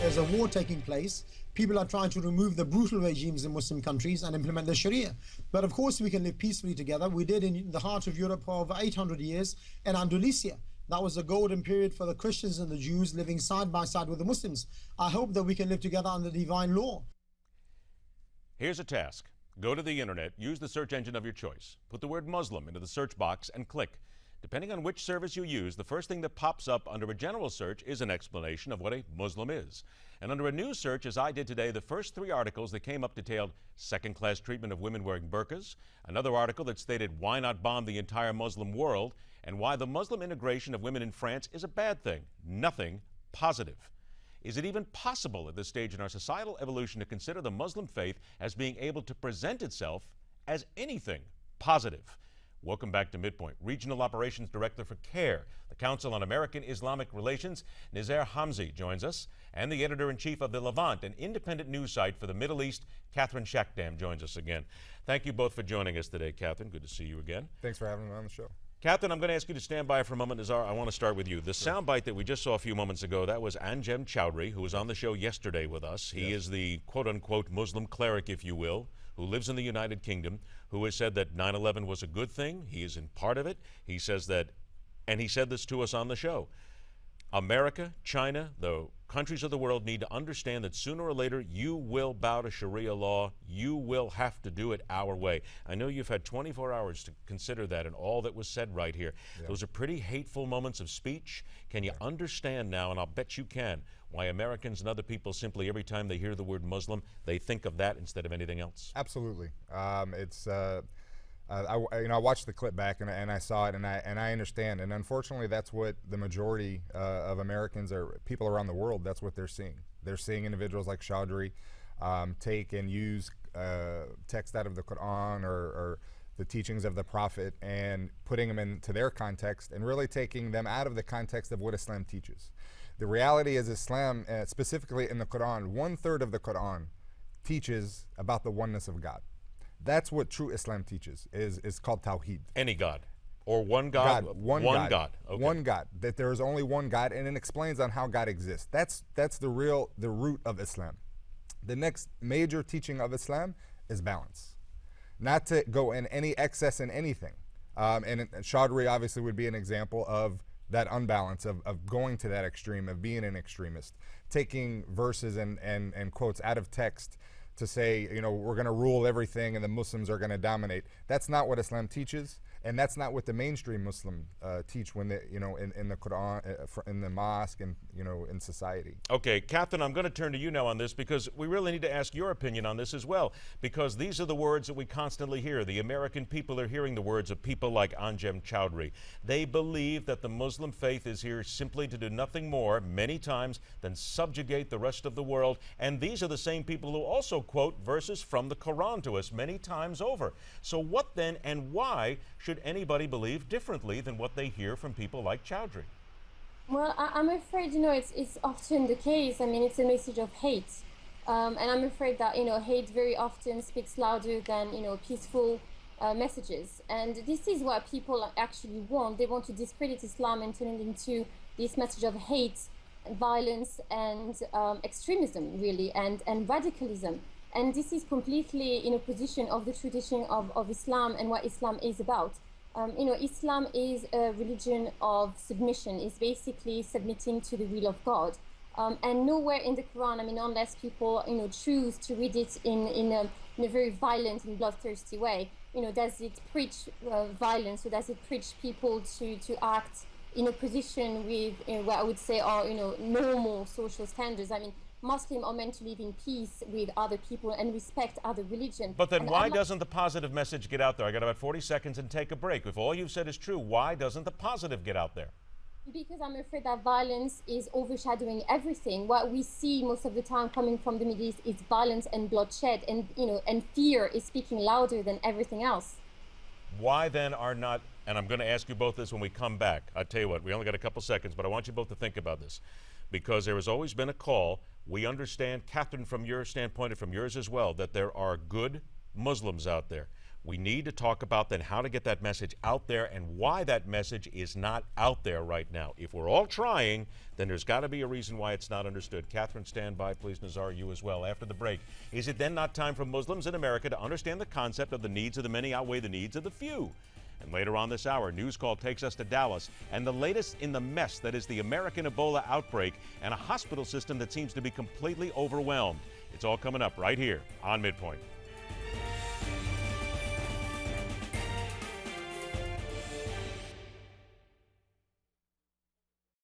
There's a war taking place. People are trying to remove the brutal regimes in Muslim countries and implement the Sharia. But of course we can live peacefully together. We did in the heart of Europe for over 800 years in Andalusia. That was a golden period for the Christians and the Jews living side by side with the Muslims. I hope that we can live together under divine law. Here's a task. Go to the internet, use the search engine of your choice. Put the word Muslim into the search box and click. Depending on which service you use, the first thing that pops up under a general search is an explanation of what a Muslim is. And under a news search, as I did today, the first 3 articles that came up detailed second-class treatment of women wearing burqas, another article that stated why not bomb the entire Muslim world, and why the Muslim integration of women in France is a bad thing. Nothing positive. Is it even possible at this stage in our societal evolution to consider the Muslim faith as being able to present itself as anything positive? Welcome back to Midpoint. Regional Operations Director for CAIR, the Council on American-Islamic Relations, Nezar Hamze joins us, and the Editor-in-Chief of the Levant, an independent news site for the Middle East, Catherine Shakdam, joins us again. Thank you both for joining us today, Catherine. Good to see you again. Thanks for having me on the show. Catherine, I'm going to ask you to stand by for a moment. Nezar, I want to start with you. The soundbite that we just saw a few moments ago, that was Anjem Choudhury, who was on the show yesterday with us. He is the quote-unquote Muslim cleric, if you will, who lives in the United Kingdom, who has said that 9/11 was a good thing. He is in part of it. He says that, and he said this to us on the show, America, China, the countries of the world need to understand that sooner or later you will bow to Sharia law. You will have to do it our way. I know you've had 24 hours to consider that and all that was said right here. Yeah. Those are pretty hateful moments of speech. Can you understand now, and I'll bet you can, why Americans and other people simply every time they hear the word Muslim, they think of that instead of anything else? Absolutely. I watched the clip back and I saw it and I understand, and unfortunately that's what the majority of Americans or people around the world, that's what they're seeing. They're seeing individuals like Choudhury take and use text out of the Quran or the teachings of the Prophet and putting them into their context and really taking them out of the context of what Islam teaches. The reality is Islam, specifically in the Quran, 1/3 of the Quran teaches about the oneness of God. That's what true Islam teaches, is called Tawheed. Any God? Or one God? One God. Okay. One God. That there is only one God, and it explains on how God exists. That's the root of Islam. The next major teaching of Islam is balance. Not to go in any excess in anything. And Choudhury obviously would be an example of that unbalance, of going to that extreme, of being an extremist, taking verses and quotes out of text to say, you know, we're going to rule everything and the Muslims are going to dominate. That's not what Islam teaches, and that's not what the mainstream Muslim teach when they, you know, in the Quran, in the mosque, and you know, in society. Okay, Catherine, I'm going to turn to you now on this because we really need to ask your opinion on this as well, because these are the words that we constantly hear. The American people are hearing the words of people like Anjem Choudhury. They believe that the Muslim faith is here simply to do nothing more, many times, than subjugate the rest of the world. And these are the same people who also quote verses from the Quran to us many times over. So what then and why should anybody believe differently than what they hear from people like Choudhury? Well, I'm afraid, you know, it's often the case. I mean, it's a message of hate. And I'm afraid that, you know, hate very often speaks louder than, you know, peaceful messages. And this is what people actually want. They want to discredit Islam and turn it into this message of hate, violence, and extremism, really, and radicalism. And this is completely in opposition of the tradition of Islam and what Islam is about. You know, Islam is a religion of submission. It's basically submitting to the will of God. And nowhere in the Quran, I mean, unless people, you know, choose to read it in a very violent and bloodthirsty way, you know, does it preach violence, or does it preach people to act in opposition with, you know, what I would say are, you know, normal social standards? I mean, Muslims are meant to live in peace with other people and respect other religions. But then why doesn't the positive message get out there? I got about 40 seconds and take a break. If all you've said is true, why doesn't the positive get out there? Because I'm afraid that violence is overshadowing everything. What we see most of the time coming from the Middle East is violence and bloodshed, and, you know, and fear is speaking louder than everything else. Why then are not, and I'm going to ask you both this when we come back. I'll tell you what, we only got a couple seconds, but I want you both to think about this, because there has always been a call. We understand, Catherine, from your standpoint and from yours as well, that there are good Muslims out there. We need to talk about then how to get that message out there and why that message is not out there right now. If we're all trying, then there's got to be a reason why it's not understood. Catherine, stand by, please. Nezar, you as well. After the break, is it then not time for Muslims in America to understand the concept of the needs of the many outweigh the needs of the few? And later on this hour, News Call takes us to Dallas and the latest in the mess that is the American Ebola outbreak and a hospital system that seems to be completely overwhelmed. It's all coming up right here on Midpoint.